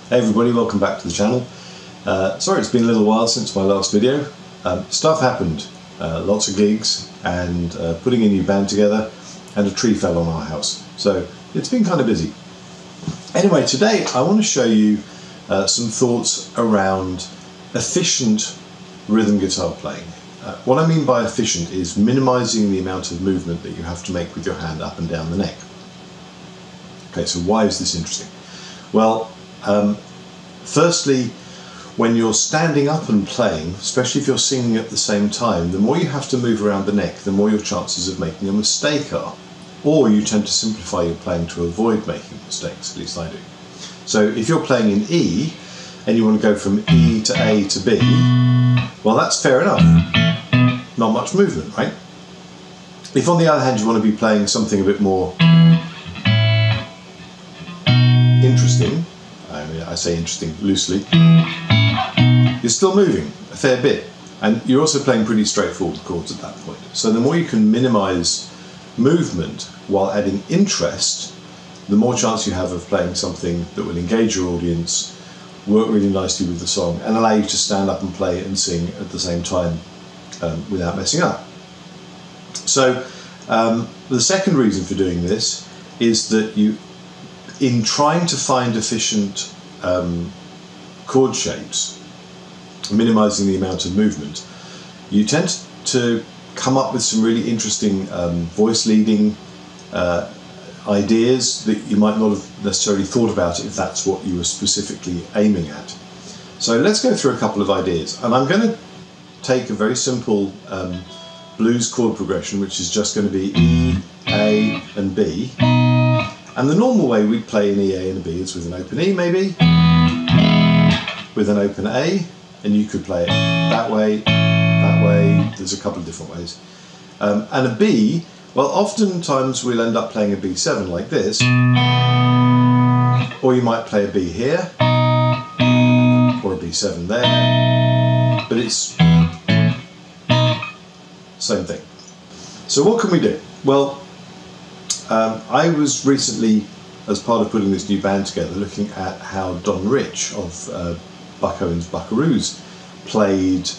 Hey everybody, welcome back to the channel. Sorry it's been a little while since my last video. Stuff happened, lots of gigs and putting a new band together, and a tree fell on our house. So it's been kind of busy. Anyway, today I want to show you some thoughts around efficient rhythm guitar playing. What I mean by efficient is minimizing the amount of movement that you have to make with your hand up and down the neck. Okay, so why is this interesting? Well, firstly, when you're standing up and playing, especially if you're singing at the same time, the more you have to move around the neck, the more your chances of making a mistake are. Or you tend to simplify your playing to avoid making mistakes, at least I do. So if you're playing in E, and you want to go from E to A to B, well, that's fair enough. Not much movement, right? If on the other hand you want to be playing something a bit more interesting, I say interesting loosely, you're still moving a fair bit, and you're also playing pretty straightforward chords at that point. So the more you can minimize movement while adding interest, the more chance you have of playing something that will engage your audience, work really nicely with the song, and allow you to stand up and play and sing at the same time without messing up. So the second reason for doing this is that in trying to find efficient chord shapes, minimizing the amount of movement, you tend to come up with some really interesting voice leading ideas that you might not have necessarily thought about if that's what you were specifically aiming at. So let's go through a couple of ideas, and I'm going to take a very simple blues chord progression, which is just going to be E, A and B. And the normal way we'd play an E, A and a B is with an open E maybe, with an open A, and you could play it that way, there's a couple of different ways. And a B, well, oftentimes we'll end up playing a B7 like this, or you might play a B here, or a B7 there, but it's same thing. So what can we do? Well, I was recently, as part of putting this new band together, looking at how Don Rich of Buck Owens Buckaroos played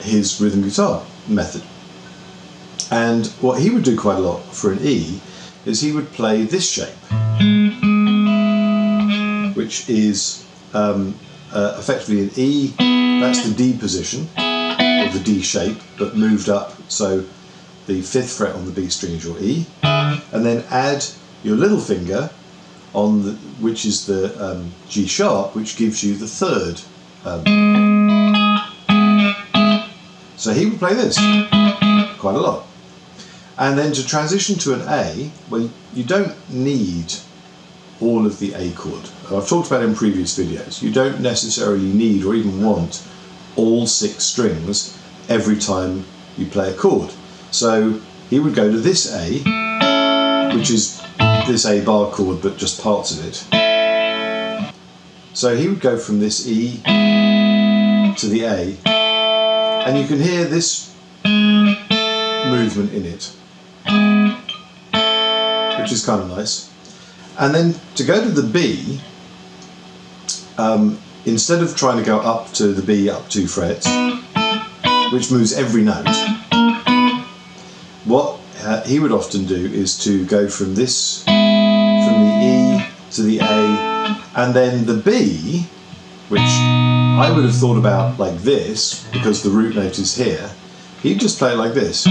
his rhythm guitar method. And what he would do quite a lot for an E is he would play this shape, which is effectively an E, that's the D position, or the D shape, but moved up, so the 5th fret on the B string is your E, and then add your little finger on which is the G sharp, which gives you the 3rd. So he would play this quite a lot. And then to transition to an A, well, you don't need all of the A chord. I've talked about it in previous videos. You don't necessarily need or even want all 6 strings every time you play a chord. So he would go to this A, which is this A bar chord, but just parts of it. So he would go from this E to the A, and you can hear this movement in it, which is kind of nice. And then to go to the B, instead of trying to go up to the B up 2 frets, which moves every note, what he would often do is to go from the E to the A, and then the B, which I would have thought about like this, because the root note is here, he'd just play it like this.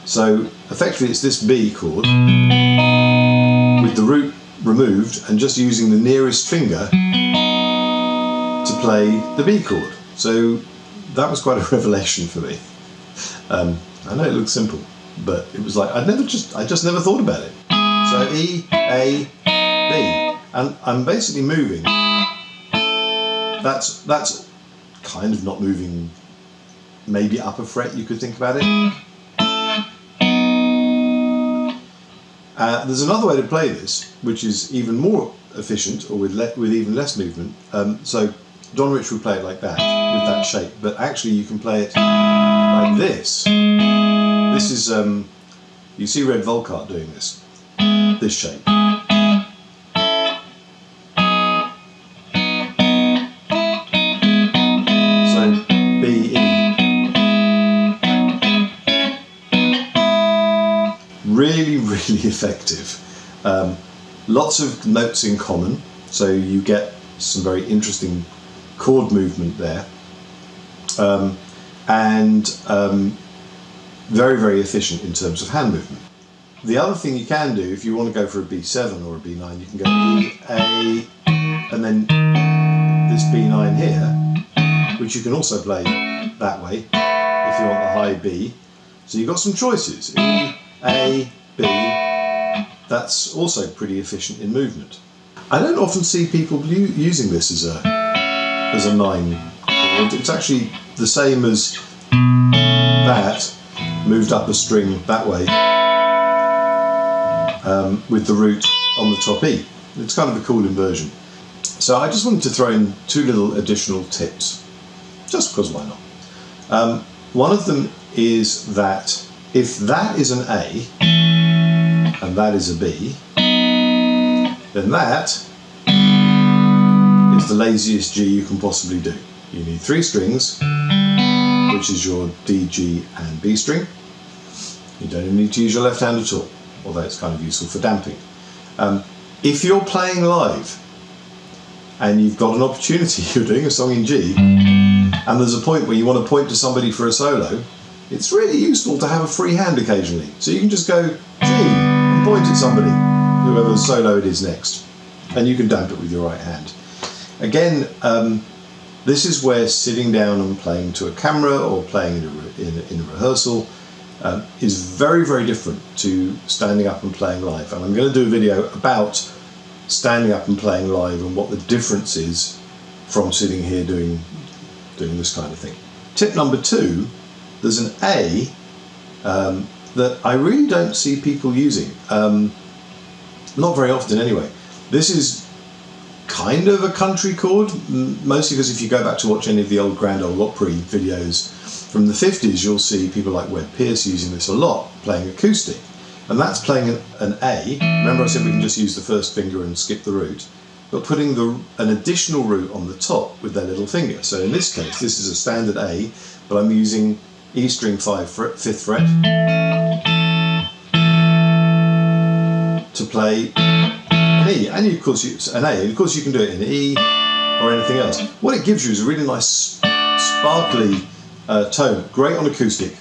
So effectively it's this B chord, with the root removed, and just using the nearest finger to play the B chord. So that was quite a revelation for me. I know it looks simple, but it was like I just never thought about it. So E, A, B, and I'm basically moving. That's kind of not moving, maybe up a fret, you could think about it. There's another way to play this, which is even more efficient, or with even less movement. So Don Rich would play it like that, with that shape, but actually you can play it like this. This is, you see Red Volkart doing this shape. effective. Lots of notes in common, so you get some very interesting chord movement there, and very, very efficient in terms of hand movement. The other thing you can do, if you want to go for a B7 or a B9, you can go E, A, and then this B9 here, which you can also play that way if you want the high B. So you've got some choices, E, A, B. That's also pretty efficient in movement. I don't often see people using this as a 9 chord. It's actually the same as that, moved up a string that way, with the root on the top E. It's kind of a cool inversion. So I just wanted to throw in 2 little additional tips, just because why not? One of them is that if that is an A and that is a B, then that is the laziest G you can possibly do. You need 3 strings, which is your D, G and B string. You don't even need to use your left hand at all, although it's kind of useful for damping. If you're playing live and you've got an opportunity, you're doing a song in G, and there's a point where you want to point to somebody for a solo, it's really useful to have a free hand occasionally. So you can just go G and point at somebody, whoever solo it is next, and you can damp it with your right hand. Again, this is where sitting down and playing to a camera or playing in a rehearsal is very, very different to standing up and playing live. And I'm going to do a video about standing up and playing live and what the difference is from sitting here doing this kind of thing. Tip number 2, there's an A that I really don't see people using. Not very often anyway. This is kind of a country chord, mostly because if you go back to watch any of the old Grand Ole Opry videos from the 50s, you'll see people like Webb Pierce using this a lot, playing acoustic. And that's playing an A. Remember I said we can just use the first finger and skip the root, but putting an additional root on the top with their little finger. So in this case, this is a standard A, but I'm using E string 5th fret to play an E, and of course an A, and of course you can do it in E or anything else. What it gives you is a really nice sparkly tone, great on acoustic.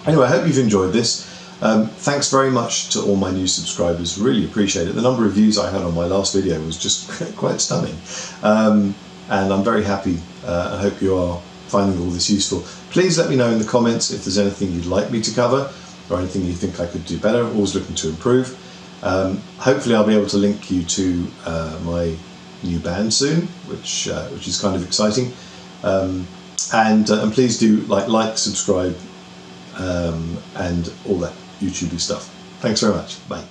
Anyway, I hope you've enjoyed this. Thanks very much to all my new subscribers, really appreciate it. The number of views I had on my last video was just quite stunning. And I'm very happy. I hope you are finding all this useful. Please let me know in the comments if there's anything you'd like me to cover or anything you think I could do better. Always looking to improve. Hopefully I'll be able to link you to my new band soon, which is kind of exciting. And please do like, subscribe, and all that YouTubey stuff. Thanks very much. Bye.